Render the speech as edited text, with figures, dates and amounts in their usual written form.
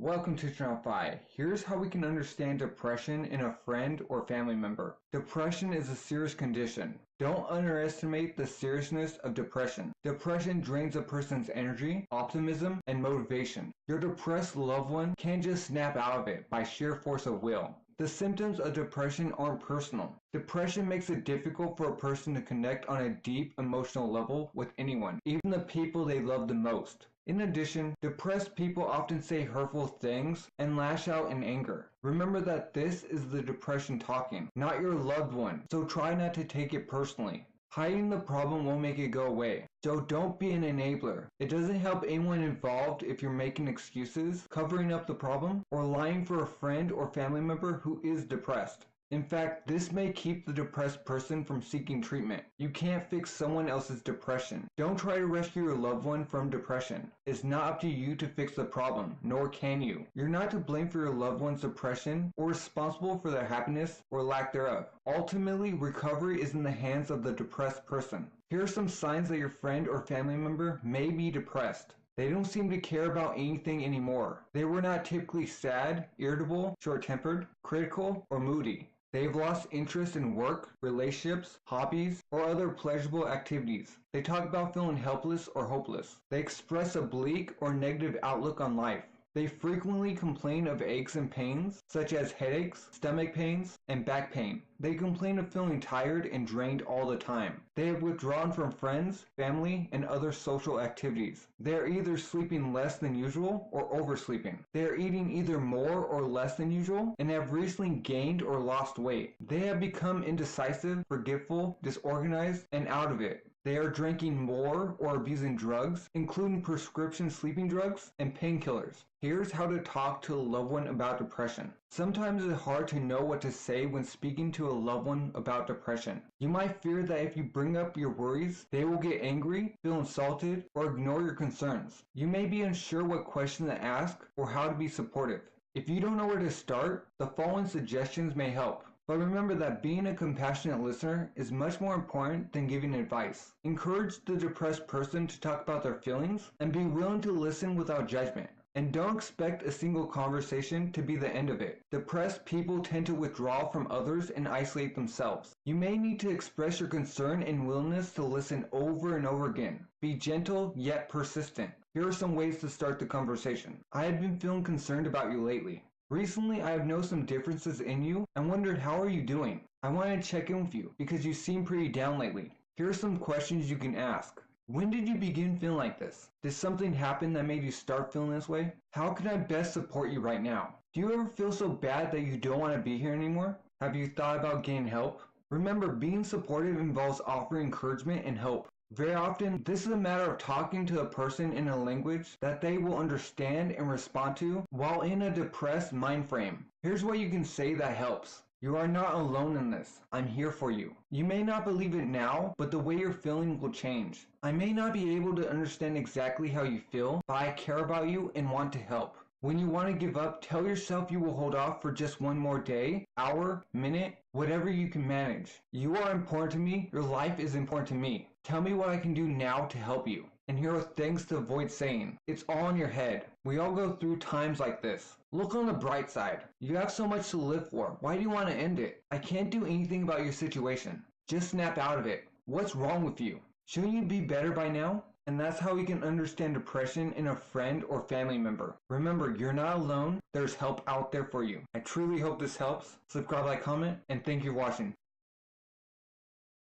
Welcome to Channel 5. Here's how we can understand depression in a friend or family member. Depression is a serious condition. Don't underestimate the seriousness of depression. Depression drains a person's energy, optimism, and motivation. Your depressed loved one can't just snap out of it by sheer force of will. The symptoms of depression aren't personal. Depression makes it difficult for a person to connect on a deep emotional level with anyone, even the people they love the most. In addition, depressed people often say hurtful things and lash out in anger. Remember that this is the depression talking, not your loved one, so try not to take it personally. Hiding the problem won't make it go away, so don't be an enabler. It doesn't help anyone involved if you're making excuses, covering up the problem, or lying for a friend or family member who is depressed. In fact, this may keep the depressed person from seeking treatment. You can't fix someone else's depression. Don't try to rescue your loved one from depression. It's not up to you to fix the problem, nor can you. You're not to blame for your loved one's depression or responsible for their happiness or lack thereof. Ultimately, recovery is in the hands of the depressed person. Here are some signs that your friend or family member may be depressed. They don't seem to care about anything anymore. They were not typically sad, irritable, short-tempered, critical, or moody. They've lost interest in work, relationships, hobbies, or other pleasurable activities. They talk about feeling helpless or hopeless. They express a bleak or negative outlook on life. They frequently complain of aches and pains, such as headaches, stomach pains, and back pain. They complain of feeling tired and drained all the time. They have withdrawn from friends, family, and other social activities. They are either sleeping less than usual or oversleeping. They are eating either more or less than usual and have recently gained or lost weight. They have become indecisive, forgetful, disorganized, and out of it. They are drinking more or abusing drugs, including prescription sleeping drugs and painkillers. Here's how to talk to a loved one about depression. Sometimes it's hard to know what to say when speaking to a loved one about depression. You might fear that if you bring up your worries, they will get angry, feel insulted, or ignore your concerns. You may be unsure what question to ask or how to be supportive. If you don't know where to start, the following suggestions may help. But remember that being a compassionate listener is much more important than giving advice. Encourage the depressed person to talk about their feelings and be willing to listen without judgment. And don't expect a single conversation to be the end of it. Depressed people tend to withdraw from others and isolate themselves. You may need to express your concern and willingness to listen over and over again. Be gentle yet persistent. Here are some ways to start the conversation. I have been feeling concerned about you lately. Recently, I have noticed some differences in you and wondered how are you doing? I wanted to check in with you because you seem pretty down lately. Here are some questions you can ask. When did you begin feeling like this? Did something happen that made you start feeling this way? How can I best support you right now? Do you ever feel so bad that you don't want to be here anymore? Have you thought about getting help? Remember, being supportive involves offering encouragement and hope. Very often, this is a matter of talking to a person in a language that they will understand and respond to while in a depressed mind frame. Here's what you can say that helps. You are not alone in this. I'm here for you. You may not believe it now, but the way you're feeling will change. I may not be able to understand exactly how you feel, but I care about you and want to help. When you want to give up, tell yourself you will hold off for just one more day, hour, minute, whatever you can manage. You are important to me. Your life is important to me. Tell me what I can do now to help you. And here are things to avoid saying. It's all in your head. We all go through times like this. Look on the bright side. You have so much to live for. Why do you want to end it? I can't do anything about your situation. Just snap out of it. What's wrong with you? Shouldn't you be better by now? And that's how we can understand depression in a friend or family member. Remember, you're not alone. There's help out there for you. I truly hope this helps. Subscribe, like, comment, and thank you for watching.